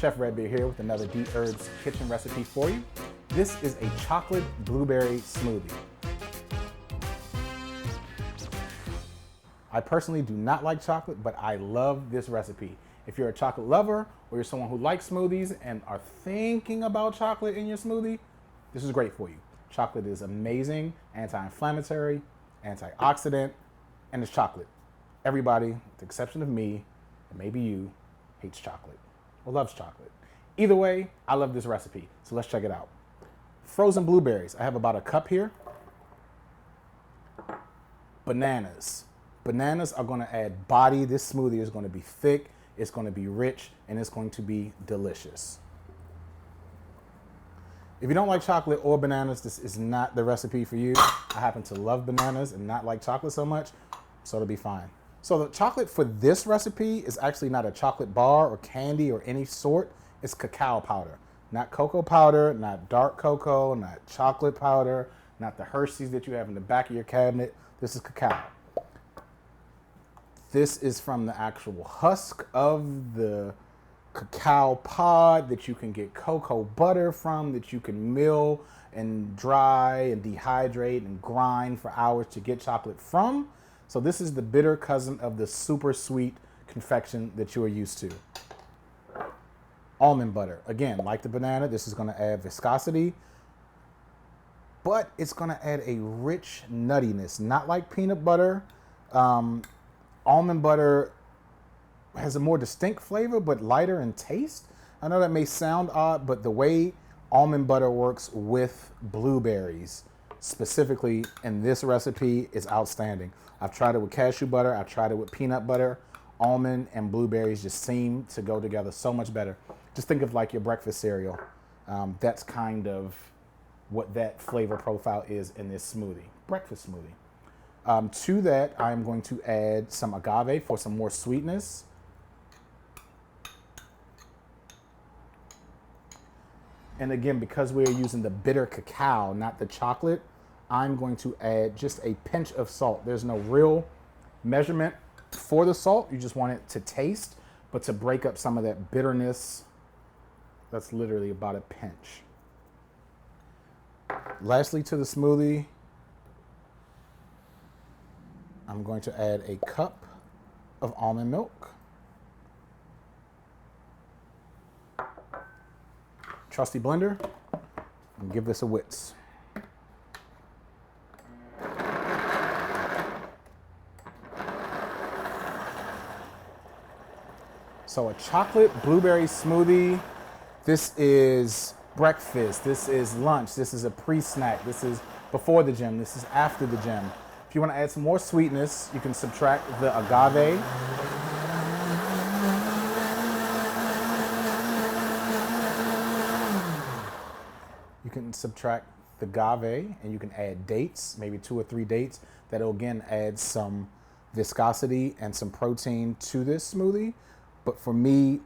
Chef Redbeard here with another Dherbs kitchen recipe for you. This is a chocolate blueberry smoothie. I personally do not like chocolate, but I love this recipe. If you're a chocolate lover or you're someone who likes smoothies and are thinking about chocolate in your smoothie, this is great for you. Chocolate is amazing, anti-inflammatory, antioxidant, and it's chocolate. Everybody, with the exception of me, and maybe you, hates chocolate or loves chocolate. Either way, I love this recipe, so let's check it out. Frozen blueberries. I have about a cup here. Bananas. Bananas are going to add body. This smoothie is going to be thick, it's going to be rich, and it's going to be delicious. If you don't like chocolate or bananas, this is not the recipe for you. I happen to love bananas and not like chocolate so much, so it'll be fine. So the chocolate for this recipe is actually not a chocolate bar or candy or any sort. It's cacao powder. Not cocoa powder, not dark cocoa, not chocolate powder, not the Hershey's that you have in the back of your cabinet. This is cacao. This is from the actual husk of the cacao pod that you can get cocoa butter from, that you can mill and dry and dehydrate and grind for hours to get chocolate from. So this is the bitter cousin of the super sweet confection that you are used to. Almond butter. Again, like the banana, this is going to add viscosity, but it's going to add a rich nuttiness, not like peanut butter. Almond butter has a more distinct flavor, but lighter in taste. I know that may sound odd, but the way almond butter works with blueberries, specifically in this recipe, is outstanding. I've tried it with cashew butter. I've tried it with peanut butter. Almond and blueberries just seem to go together so much better. Just think of like your breakfast cereal. That's kind of what that flavor profile is in this smoothie, breakfast smoothie. To that, I'm going to add some agave for some more sweetness. And again, because we're using the bitter cacao, not the chocolate, I'm going to add just a pinch of salt. There's no real measurement for the salt. You just want it to taste, but to break up some of that bitterness, that's literally about a pinch. Lastly, to the smoothie, I'm going to add a cup of almond milk. Trusty blender, and give this a whisk. So a chocolate blueberry smoothie. This is breakfast, this is lunch, this is a pre-snack, this is before the gym, this is after the gym. If you want to add some more sweetness, you can subtract the agave. You can subtract the agave and you can add dates, maybe 2 or 3 dates. That'll again add some viscosity and some protein to this smoothie. But for me,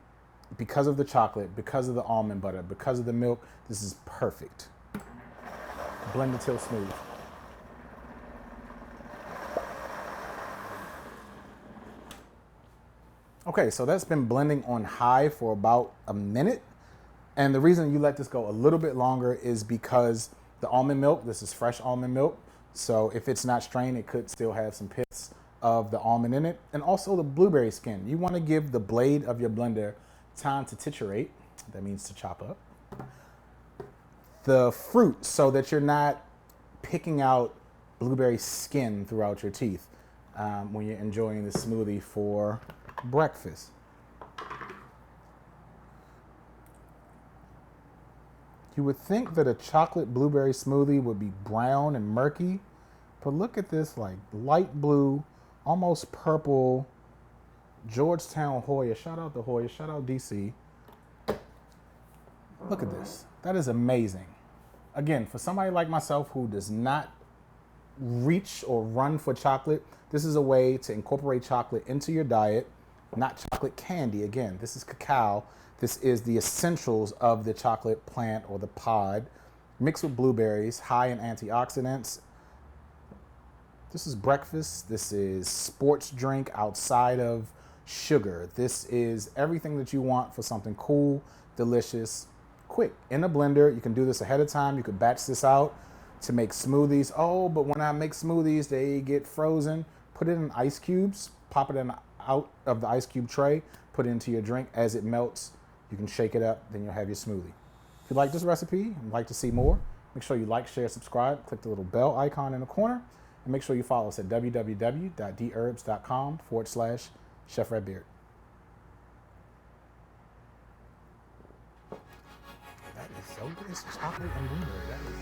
because of the chocolate, because of the almond butter, because of the milk, this is perfect. Blend it till smooth. Okay, so that's been blending on high for about a minute. And the reason you let this go a little bit longer is because the almond milk, this is fresh almond milk. So if it's not strained, it could still have some pits of the almond in it. And also the blueberry skin. You want to give the blade of your blender time to triturate. That means to chop up the fruit so that you're not picking out blueberry skin throughout your teeth when you're enjoying this smoothie for breakfast. You would think that a chocolate blueberry smoothie would be brown and murky, but look at this like light blue, almost purple Georgetown Hoya. Shout out to Hoya, shout out DC. Look at this. That is amazing. Again, for somebody like myself who does not reach or run for chocolate, this is a way to incorporate chocolate into your diet. Not chocolate candy. Again, this is cacao. This is the essentials of the chocolate plant or the pod, mixed with blueberries, high in antioxidants. This is breakfast. This is sports drink outside of sugar. This is everything that you want for something cool, delicious, quick. In a blender, you can do this ahead of time. You could batch this out to make smoothies. Oh, but when I make smoothies, they get frozen. Put it in ice cubes, pop it in out of the ice cube tray, put it into your drink. As it melts, you can shake it up, then you'll have your smoothie. If you like this recipe and would like to see more, make sure you like, share, subscribe, click the little bell icon in the corner, and make sure you follow us at www.dherbs.com/Chef Redbeard. That is so good. It's chocolate and blueberry. That is